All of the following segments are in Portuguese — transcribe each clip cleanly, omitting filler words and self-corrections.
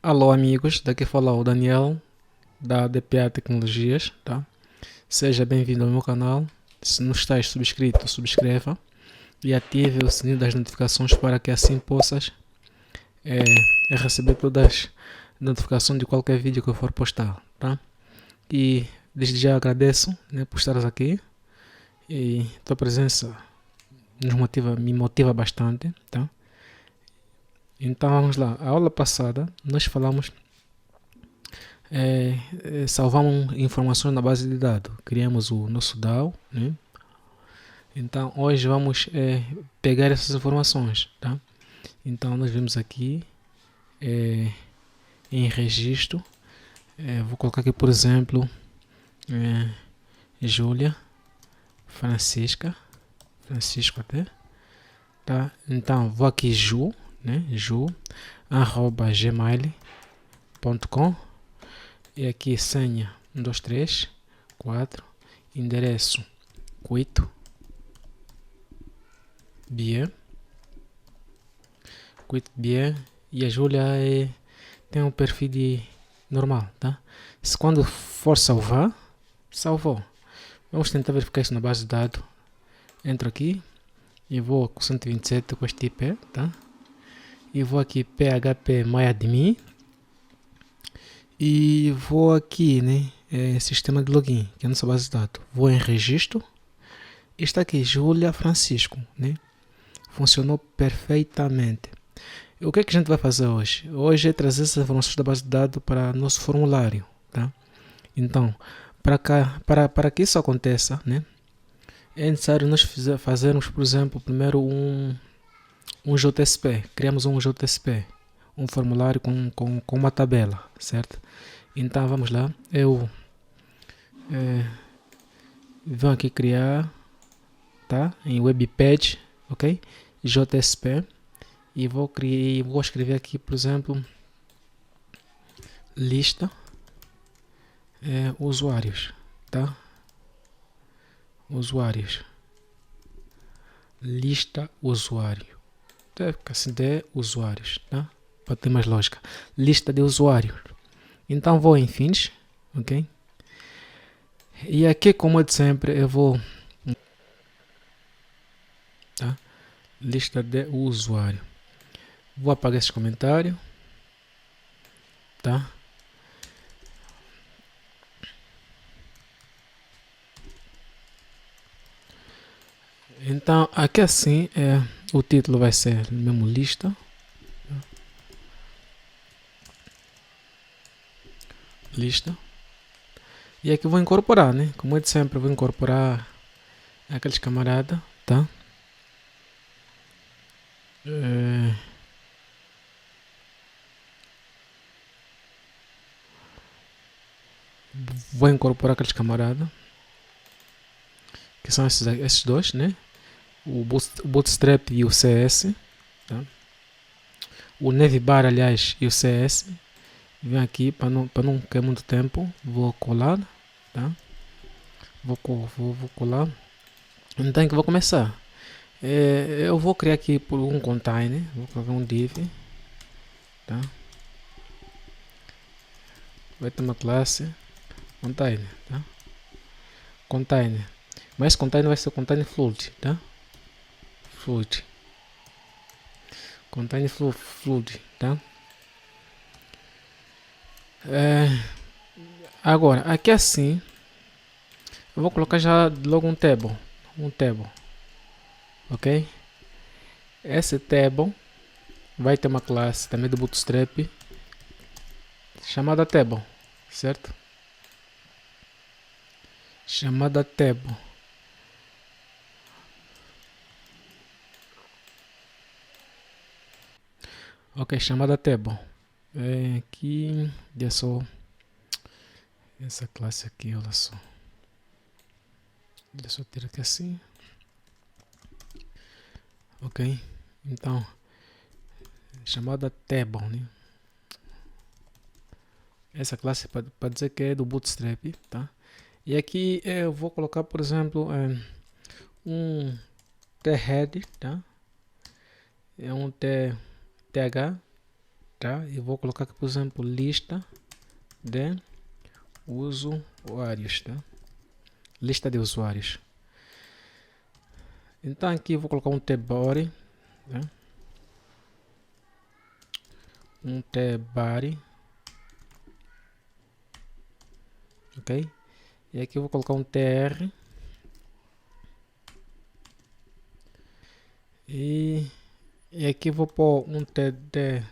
Alô amigos, daqui fala o Daniel da DPA Tecnologias, tá? Seja bem-vindo ao meu canal. Se não estás subscrito, subscreva e ative o sininho das notificações para que assim possas é, receber todas as notificações de qualquer vídeo que eu for postar, tá? E desde já agradeço, né, por estares aqui e tua presença me motiva bastante, tá? Então vamos lá. A aula passada nós falamos salvamos informações na base de dados, criamos o nosso DAO, né? Então hoje vamos pegar essas informações, tá? Então nós vemos aqui em registro, vou colocar aqui por exemplo Júlia, Francisco até, tá? Então vou aqui né? gmail.com e aqui senha 1, 2, 3, 4, endereço 8, bien, e a Júlia tem um perfil normal, tá? Se quando for salvar, salvou. Vamos tentar verificar isso na base de dados. Entro aqui e vou com 127 com este IP, tá? E vou aqui php myadmin e vou aqui, né? Sistema de login, que é a nossa base de dados. Vou em registro. Está aqui, Júlia Francisco, né? Funcionou perfeitamente. O que é que a gente vai fazer hoje? Hoje é trazer essas informações da base de dados para nosso formulário, tá? Então, para que isso aconteça, né? É necessário nós fazermos, por exemplo, primeiro um JSP. Criamos um JSP, um formulário com uma tabela, certo? Então, vamos lá. Eu venho aqui criar, tá? Em webpage, ok? JSP. E vou escrever aqui, por exemplo, lista usuários, tá? Usuários, lista usuário, assim de usuários, tá? Para ter mais lógica, lista de usuários. Então vou em fins, ok? E aqui, como de sempre, eu vou, tá? Lista de usuário. Vou apagar esse comentário, tá? Então aqui assim o título vai ser mesmo lista, e aqui vou incorporar, né? Como é de sempre, vou incorporar aqueles camaradas, tá? Vou incorporar aqueles camaradas que são esses dois, né? O Bootstrap e o CS, tá? O Navbar, aliás, e o CS. Vem aqui para não cair muito tempo. Vou colar, tá? Vou colar. Então que vou começar. Eu vou criar aqui por um container. Vou colocar um div, tá? Vai ter uma classe container, tá? Container. Mas container vai ser container fluid, tá? Container fluid, tá? Agora, aqui assim, eu vou colocar já logo um table, ok? Esse table vai ter uma classe também do Bootstrap chamada table, certo? Chamada table. Ok, chamada table. Aqui, olha só. Essa classe aqui, olha só. Deixa eu tirar aqui assim. Ok, então, chamada table, né? Essa classe para dizer que é do Bootstrap, tá? E aqui eu vou colocar, por exemplo, um thead, tá? É um th, tá? E vou colocar aqui, por exemplo, lista de usuários, tá? Lista de usuários. Então aqui eu vou colocar um tbody, né? Um tbody, ok? E aqui eu vou colocar um tr e aqui eu vou pôr um th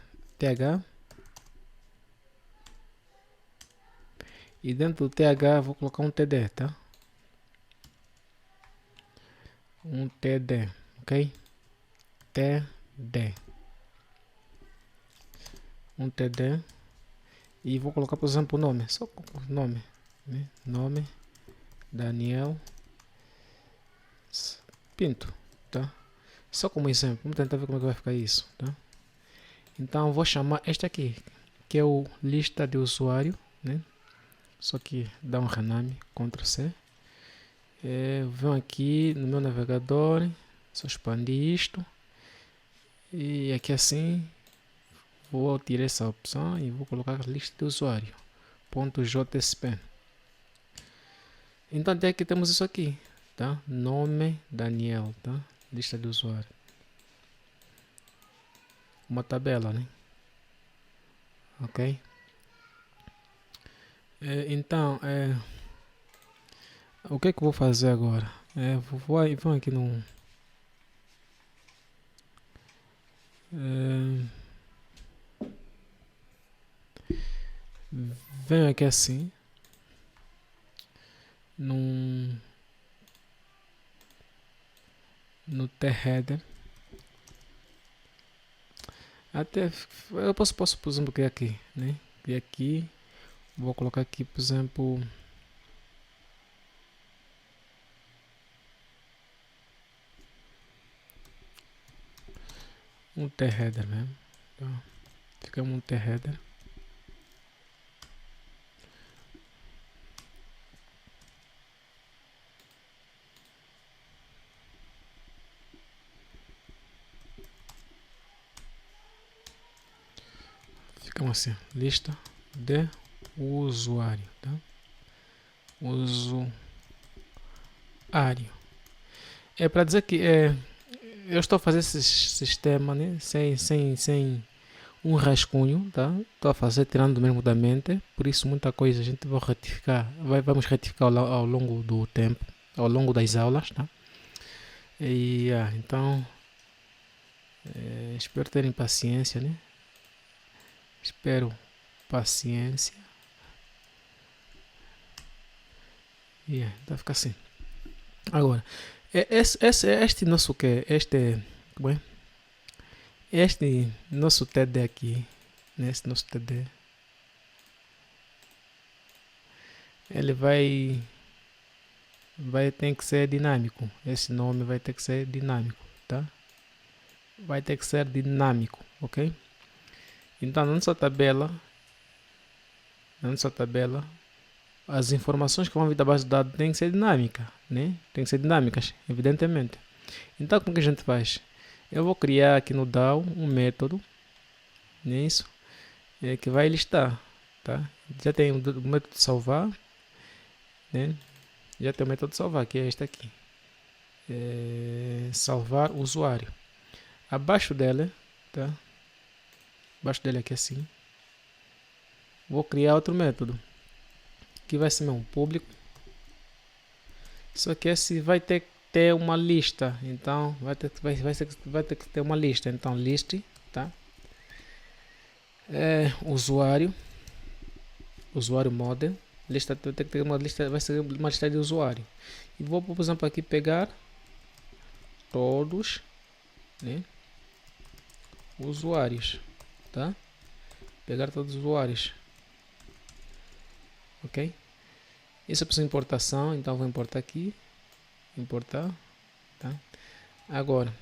e dentro do th eu vou colocar um td, tá? Um td, ok? td, um td e vou colocar, por exemplo, o nome, só o nome, né? Nome Daniel Pinto, tá? Só como exemplo, vamos tentar ver como é que vai ficar isso, tá? Então vou chamar este aqui, que é o lista de usuário, né? Só que dá um rename, Ctrl C. Venho aqui no meu navegador, só expandir isto e aqui assim vou tirar essa opção e vou colocar a lista de usuário .jsp. Então até aqui temos isso aqui, tá? Nome Daniel, tá? Lista de usuário, uma tabela, né? Ok. Então o que é que eu vou fazer agora? Vou aqui no venho aqui assim no theader. Até eu posso por exemplo criar aqui, né? E aqui vou colocar aqui, por exemplo, um theader mesmo. Então, fica um theader. Fica assim, lista de usuário, tá? Usuário. É para dizer que eu estou a fazer esse sistema, né? Sem um rascunho, tá? Estou a fazer tirando mesmo da mente, por isso muita coisa a gente vai retificar, vamos retificar ao longo do tempo, ao longo das aulas, tá? E então espero terem paciência, né? Espero paciência. Vai ficar assim. Agora, este nosso que como é? Este nosso TD aqui, nesse nosso TD, ele vai ter que ser dinâmico. Esse nome vai ter que ser dinâmico, tá? Vai ter que ser dinâmico, ok? Então, na nossa tabela, as informações que vão vir da base de dados têm que ser dinâmicas, né? Tem que ser dinâmicas, evidentemente. Então, como que a gente faz? Eu vou criar aqui no DAO um método, nisso, que vai listar, tá? Já tem o método de salvar, né? Já tem o método de salvar, que é este aqui. Salvar o usuário. Abaixo dela, tá? Abaixo dele aqui assim, vou criar outro método, que vai ser um público. Só que esse vai ter que ter uma lista, então vai ter que ter uma lista. Então list, tá? Usuário model, lista, vai ter que ter uma lista, vai ser uma lista de usuário. E vou, por exemplo, aqui pegar todos, né? Usuários, tá? Pegar todos os usuários, ok? Isso é para importação, então vou importar aqui, importar, tá? Agora,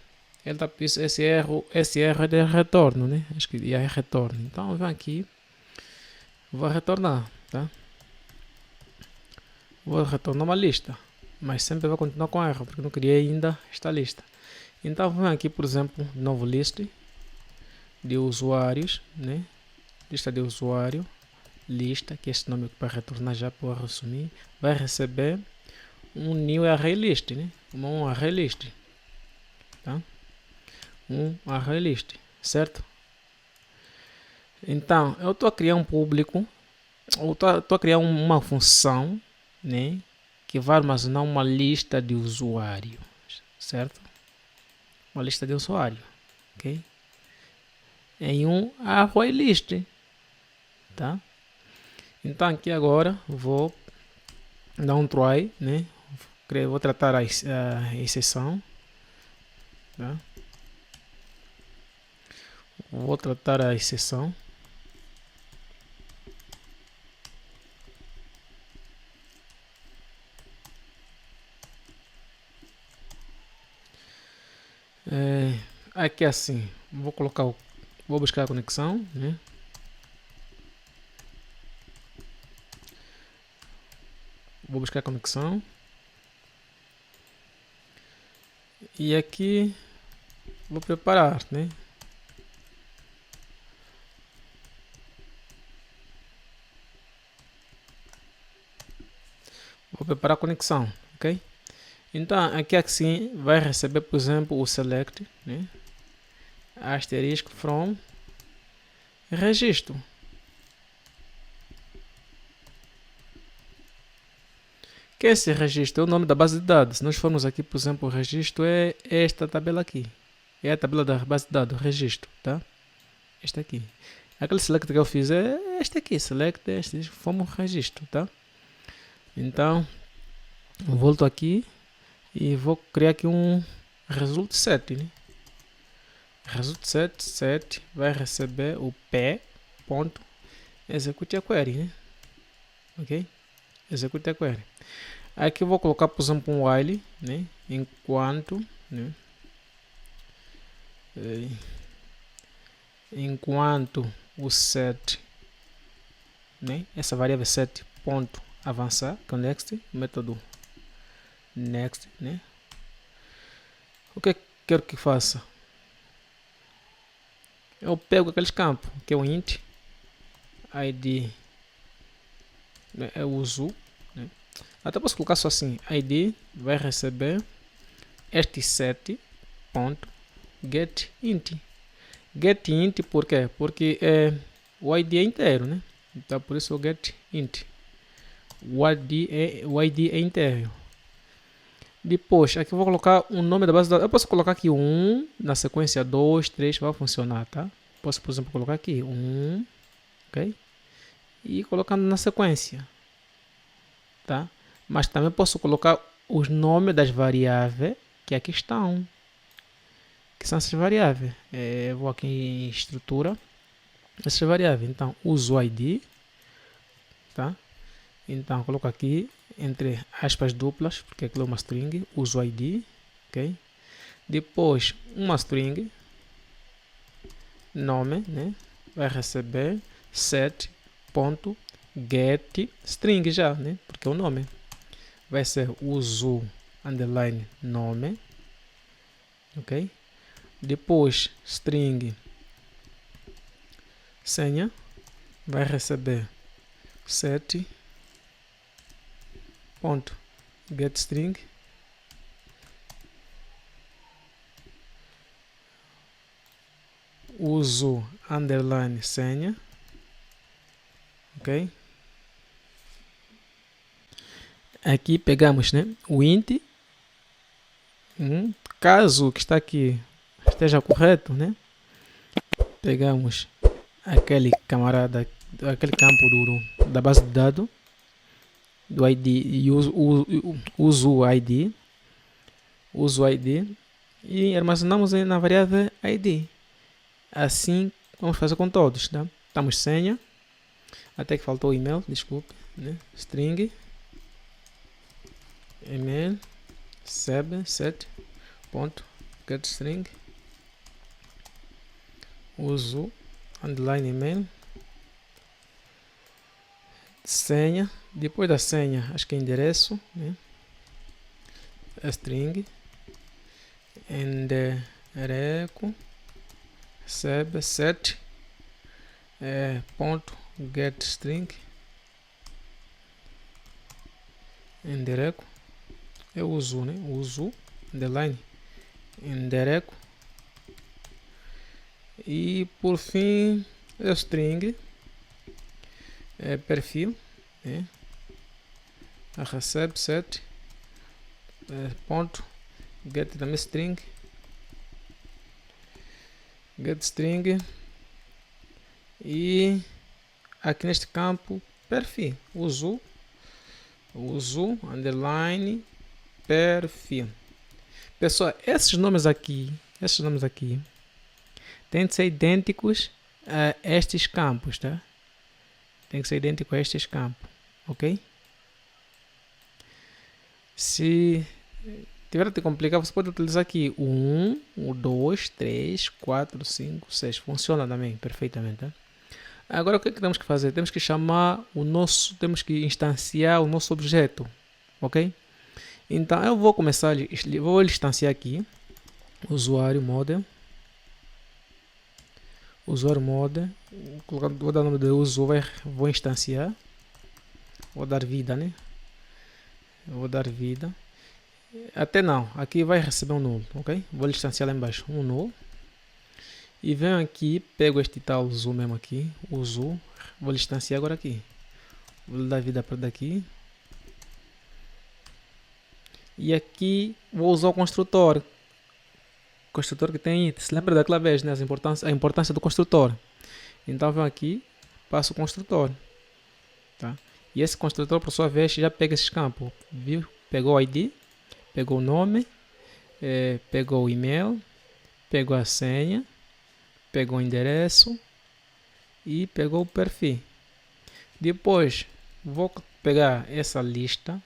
ele tá, esse erro é de retorno, né? Acho que é retorno. Então eu venho aqui, vou retornar, tá? Vou retornar uma lista, mas sempre vai continuar com erro, porque não criei ainda esta lista. Então vou aqui, por exemplo, novo list, de usuários, né? Lista de usuário, lista, que é esse nome para retornar já para resumir, vai receber um new array list, né? Um array list, tá? Um array list, certo? Então, eu estou a criar um público, ou estou a criar uma função, né? Que vai armazenar uma lista de usuários, certo? Uma lista de usuário, ok? Em um array list, tá? Então aqui agora vou dar um try, né? Vou tratar a exceção, tá? Vou tratar a exceção. Aqui assim, vou colocar vou buscar a conexão, né? Vou buscar a conexão. E aqui vou preparar, né? Vou preparar a conexão, ok? Então aqui assim vai receber, por exemplo, o select, né? Asterisco from registro. Que é esse registro? É o nome da base de dados. Se nós formos aqui, por exemplo, o registro é esta tabela aqui. É a tabela da base de dados, registro, tá? Esta aqui. Aquele select que eu fiz é este aqui, select este, como registro, tá? Então, volto aqui e vou criar aqui um result set, né? Result set vai receber o p.execute a query, né? Ok? Execute a query. Aqui eu vou colocar, por exemplo, um while, né? Enquanto, né? Enquanto o set, né? Essa variável set ponto avançar, que é o next, método next, né? O que eu quero que faça? Eu pego aqueles campos, que é o int, id, né? Eu uso, né? Até posso colocar só assim, id vai receber este set ponto get int. Get int por quê? Porque o id é inteiro, né? Então por isso o get int. O id é inteiro. Depois, aqui eu vou colocar o nome da base de dados. Eu posso colocar aqui 1, na sequência 2, 3, vai funcionar, tá? Posso, por exemplo, colocar aqui 1, ok? E colocando na sequência, tá? Mas também posso colocar os nomes das variáveis que aqui estão. Que são essas variáveis. Eu vou aqui em estrutura. Essas variáveis. Então, uso ID, tá? Então, coloco aqui entre aspas duplas, porque aquilo é uma string, uso ID, ok? Depois, uma string, nome, né? Vai receber set.getString já, né? Porque é o nome. Vai ser uso underline nome, ok? Depois, string senha, vai receber set.getString, uso underline senha, ok? Aqui pegamos, né, o int, caso o que está aqui esteja correto, né? Pegamos aquele camarada, aquele campo da base de dados, do ID, e uso ID, e armazenamos na variável ID. Assim vamos fazer com todos, tá? Damos senha, até que faltou o e-mail, desculpe, né? String email set.getString uso underline email senha, depois da senha acho que é endereço, né? String endereço recebe set ponto get string endereço é uso, né? Uso underline endereço e por fim é string perfil, né? Recebe set ponto get também string get string e aqui neste campo perfil uso underline perfil. Pessoal, esses nomes aqui têm de ser idênticos a estes campos, tá? Tem que ser idêntico a estes campos, ok? Se tiver a te complicar, você pode utilizar aqui o 1, o 2, 3, 4, 5, 6. Funciona também perfeitamente, tá? Agora o que temos que fazer? Temos que chamar temos que instanciar o nosso objeto, ok? Então eu vou começar, vou instanciar aqui usuário model, vou dar o nome de usuário, vou instanciar, vou dar vida, né? Vou dar vida. Até não, aqui vai receber um nulo, ok? Vou instanciar lá embaixo um nulo. E venho aqui, pego este tal uso mesmo aqui, uso, vou instanciar agora aqui. Vou dar vida para daqui. E aqui vou usar o construtor. Construtor que tem, se lembra daquela vez, né? A importância do construtor. Então venho aqui, passo o construtor. Tá? E esse construtor, por sua vez, já pega esses campos. Viu? Pegou o ID, pegou o nome, pegou o e-mail, pegou a senha, pegou o endereço e pegou o perfil. Depois vou pegar essa lista.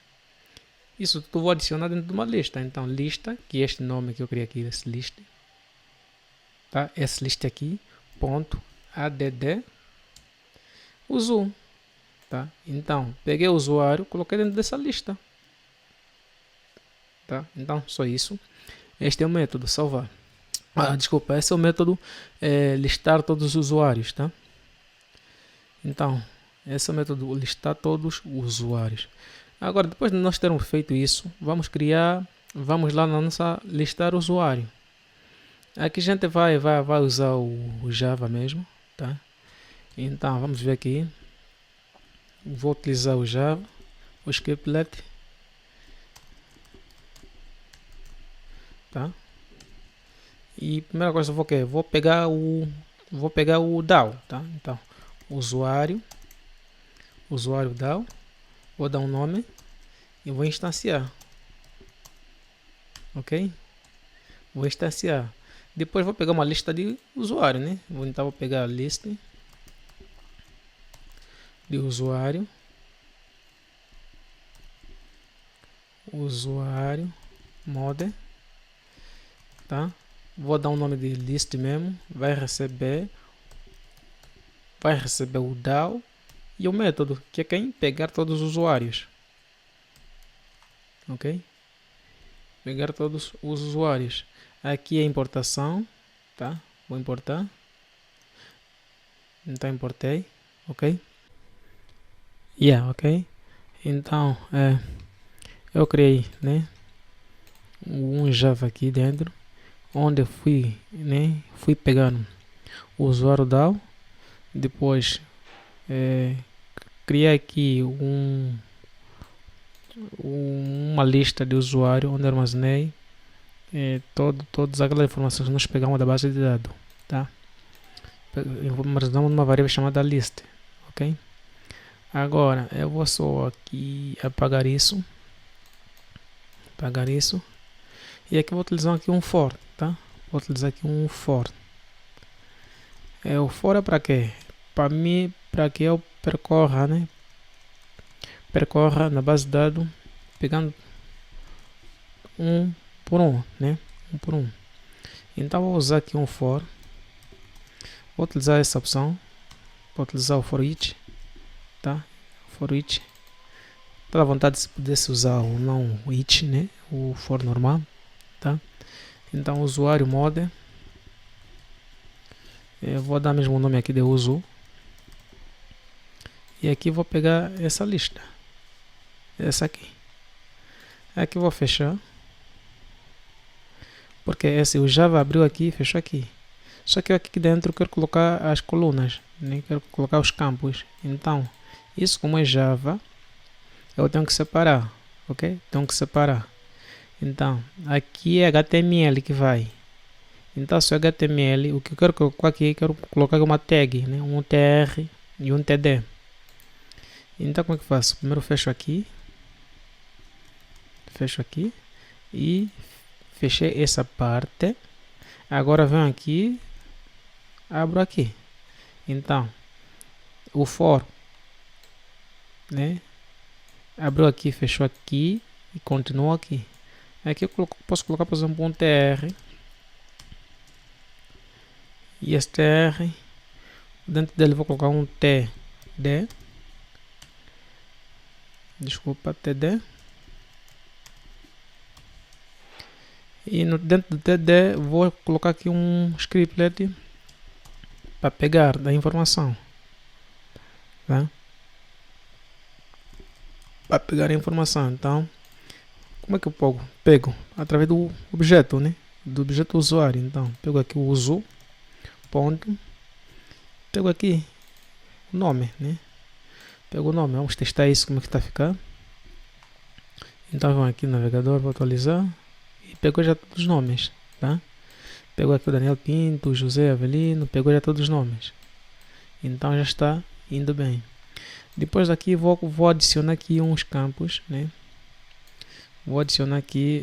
Isso tudo vou adicionar dentro de uma lista. Então lista, que é este nome que eu criei aqui, esse lista, tá? Essa lista aqui, ponto add uso, tá? Então peguei o usuário, coloquei dentro dessa lista, tá? Então só isso. Este é o método salvar. Desculpa, esse é o método listar todos os usuários, tá? Então, esse é o método listar todos os usuários. Agora, depois de nós termos feito isso, vamos lá na nossa listar usuário. Aqui a gente vai usar o Java mesmo, tá? Então, vamos ver aqui. Vou utilizar o Java, o scriptlet, tá? E primeira coisa vou pegar o DAO, tá? Então, usuário DAO, vou dar um nome e vou instanciar, ok? Vou instanciar. Depois vou pegar uma lista de usuário, né? Então vou pegar a lista de usuário model, tá? Vou dar um nome de list mesmo, vai receber o DAO e o método, que é quem pegar todos os usuários, ok? Pegar todos os usuários. Aqui é importação, tá? Vou importar. Então importei, ok? Ok. Então eu criei, né, um Java aqui dentro, onde eu fui pegando o usuário DAO, depois criei aqui uma lista de usuário onde armazenei todas aquelas informações que nós pegamos da base de dados, tá? Armazenamos numa variável chamada list, ok? Agora eu vou só aqui apagar isso, e aqui vou utilizar aqui um for, tá? Vou utilizar aqui um for. O for é para quê? Para que eu percorra, né? Percorra na base de dados, pegando um por um, né? Um por um. Então vou usar aqui um for. Vou utilizar essa opção. Vou utilizar o for each, tá? For each. Tá à vontade se pudesse usar o não each, né? O for normal, tá? Então usuário model Eu vou dar mesmo o nome aqui de uso. E aqui vou pegar essa lista. Essa aqui. Aqui vou fechar. Porque esse, o Java abriu aqui e fechou aqui. Só que eu aqui dentro quero colocar as colunas. Nem quero colocar os campos. Então, isso como é Java, eu tenho que separar. Ok? Tenho que separar. Então, aqui é HTML que vai. Então, se é HTML, o que eu quero colocar aqui, quero colocar uma tag, né? Um tr e um td. Então, como é que eu faço? Primeiro fecho aqui e fechei essa parte. Agora venho aqui, abro aqui. Então, o for, né? Abriu aqui, fechou aqui e continua aqui. Aqui eu posso colocar, por exemplo, um tr. E este tr, dentro dele vou colocar um td. Desculpa, td. E dentro do td vou colocar aqui um scriptlet para pegar da informação, tá? Para pegar a informação. Então, como é que eu pego? Através do objeto, né? Do objeto usuário. Então, pego aqui o uso, ponto, pego aqui o nome, né? Pego o nome, vamos testar isso, como é que está a ficar. Então, vamos aqui no navegador, vou atualizar e pego já todos os nomes, tá? Pego aqui o Daniel Pinto, o José Avelino, pegou já todos os nomes. Então já está indo bem. Depois daqui vou adicionar aqui uns campos, né? Vou adicionar aqui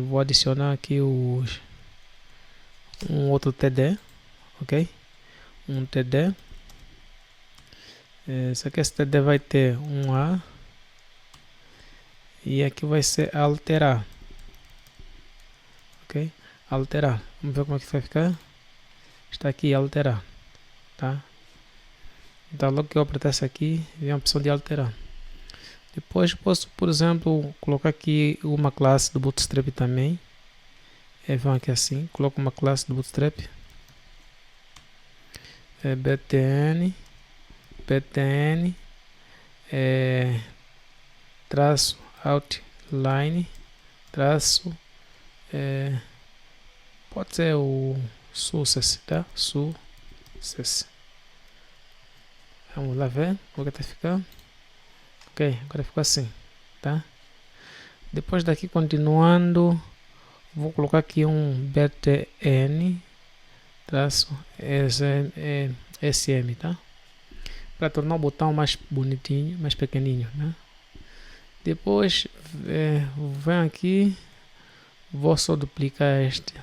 vou adicionar aqui um outro td, ok? Um td. Só que esse td vai ter um a e aqui vai ser alterar, ok? Alterar. Vamos ver como é que vai ficar. Está aqui alterar, tá? Então logo que eu apertar essa aqui, vem a opção de alterar. Depois posso, por exemplo, colocar aqui uma classe do Bootstrap também. Vão aqui assim, coloco uma classe do Bootstrap. btn traço outline traço pode ser o success, tá? Success. Vamos lá ver como é que tá ficando. Ok, agora ficou assim, tá? Depois daqui, continuando, vou colocar aqui um btn traço sm, tá? Para tornar o botão mais bonitinho, mais pequenininho, né? Depois venho aqui, vou só duplicar este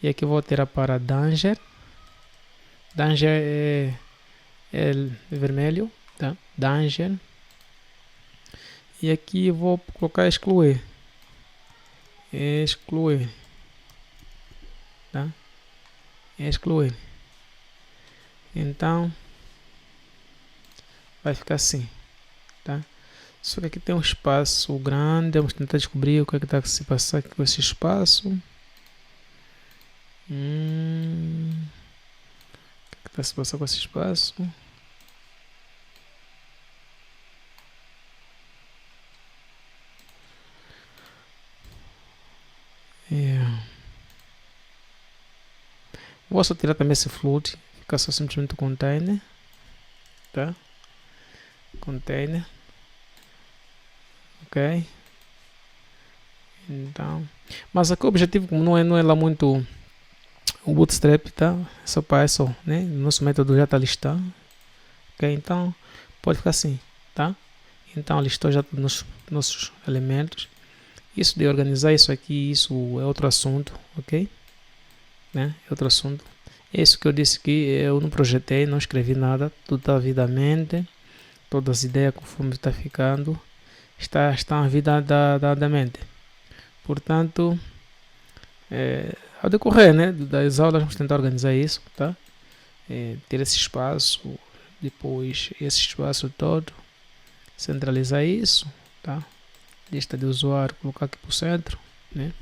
e aqui vou alterar para danger. Danger é vermelho, tá? Danger. E aqui vou colocar excluir, tá? Excluir. Então vai ficar assim, tá? Só que aqui tem um espaço grande, vamos tentar descobrir o que é que está se passar aqui com esse espaço. O que está se passando com esse espaço? Vou só tirar também esse float, fica só simplesmente o container, tá? Container, ok? Então, mas aqui o objetivo, como não é lá muito o Bootstrap, tá? Só para isso, né? Nosso método já está listado, ok? Então pode ficar assim, tá? Então listou já todos nossos elementos. Isso de organizar isso aqui, isso é outro assunto, ok? Né? É outro assunto. Isso que eu disse que eu não projetei, não escrevi nada, tudo está vividamente, todas as ideias conforme está ficando, está a vida da mente. Portanto, ao decorrer, né, das aulas vamos tentar organizar isso, tá? Ter esse espaço, depois esse espaço todo, centralizar isso, tá? Lista de usuário, colocar aqui para o centro, né?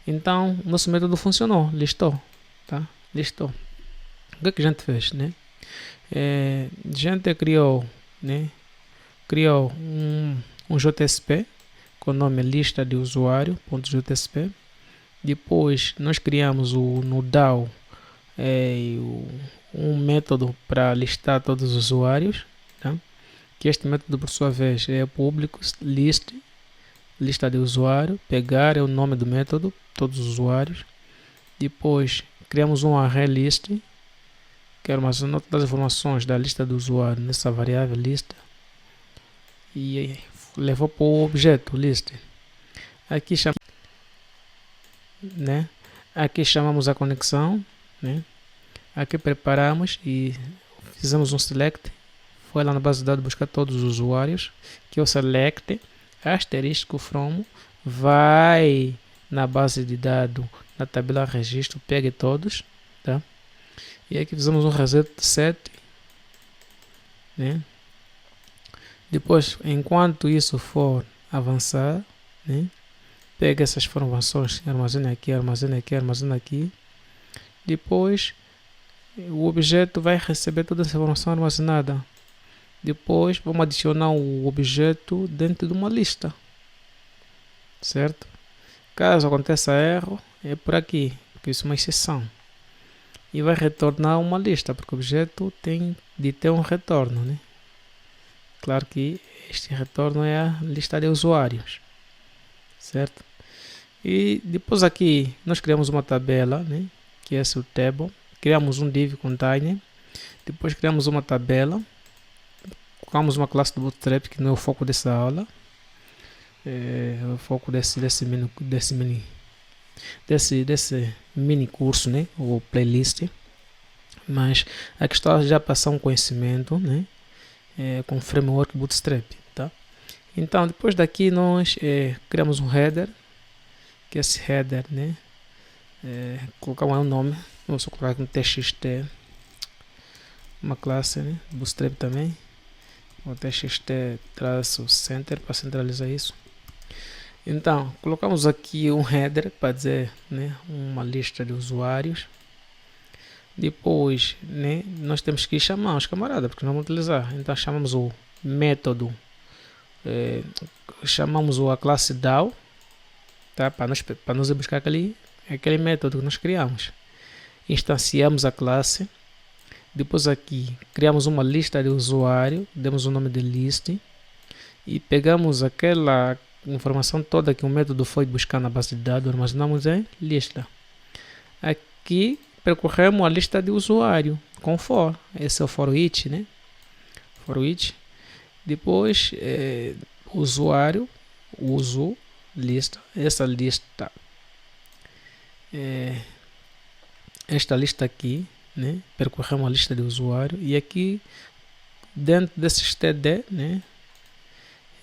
Então, nosso método funcionou, listou, tá? Listou. O que é que a gente fez, né? A gente criou, né? Criou um JSP com o nome lista de usuário.jspg. Depois nós criamos no DAO um método para listar todos os usuários, tá? Que este método por sua vez é público, lista de usuário, pegar é o nome do método, todos os usuários. Depois criamos um array_list, que armazena todas as informações da lista do usuário nessa variável lista, e levou para o objeto list. Aqui né? Aqui chamamos a conexão, né? Aqui preparamos e fizemos um select. Foi lá na base de dados buscar todos os usuários, que o select asterisco from vai na base de dados, na tabela registro, pegue todos, tá? E aqui fizemos um reset set, né? Depois, enquanto isso for avançar, né? Pega essas informações, armazena aqui, armazena aqui, armazena aqui. Depois, o objeto vai receber toda essa informação armazenada. Depois, vamos adicionar o objeto dentro de uma lista, certo? Caso aconteça erro, é por aqui, porque isso é uma exceção. E vai retornar uma lista, porque o objeto tem de ter um retorno, né? Claro que este retorno é a lista de usuários, certo? E depois aqui nós criamos uma tabela, né? Que é esse o table. Criamos um div container. Depois criamos uma tabela. Colocamos uma classe do Bootstrap, que não é o foco dessa aula. É o foco desse mini curso, né? Ou playlist. Mas aqui está já passar um conhecimento, né? Com framework Bootstrap, tá? Então depois daqui nós criamos um header, que esse header, né? Colocar um nome, vamos colocar aqui um txt, uma classe, né? Bootstrap também, o txt-center para centralizar isso. Então colocamos aqui um header para dizer, né? Uma lista de usuários. Depois, né? Nós temos que chamar os camaradas, porque não vamos utilizar. Então chamamos o método, chamamos a classe DAO, tá? Para nós buscar aquele método que nós criamos. Instanciamos a classe. Depois aqui criamos uma lista de usuário, demos o nome de list e pegamos aquela informação toda que o método foi buscar na base de dados, armazenamos em lista. Aqui percorremos a lista de usuário com for. Esse é o for each, né? For each. Depois usuário, uso, lista. Essa lista, esta lista aqui, né? Percorremos a lista de usuário e aqui dentro desse td, né?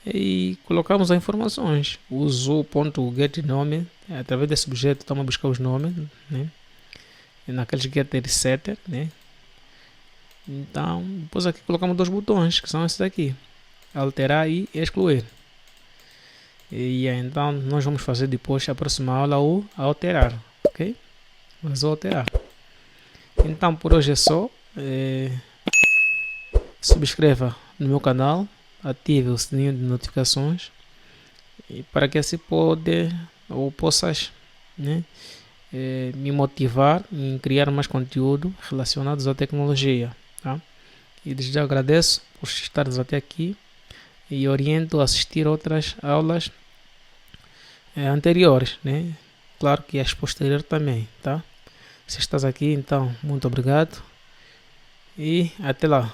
E colocamos as informações. Uso.getNome, através desse objeto estamos a buscar os nomes, né? Naqueles getter setter, né? Então depois aqui colocamos dois botões, que são esses aqui, alterar e excluir. E então nós vamos fazer depois a próxima aula o alterar, ok? Vamos alterar. Então por hoje é só. Subscreva no meu canal, ative o sininho de notificações e para que assim possas, né, me motivar em criar mais conteúdo relacionados à tecnologia, tá? E desde já agradeço por estares até aqui e oriento a assistir outras aulas anteriores, né? Claro que as posteriores também, tá? Se estás aqui, então muito obrigado e até lá.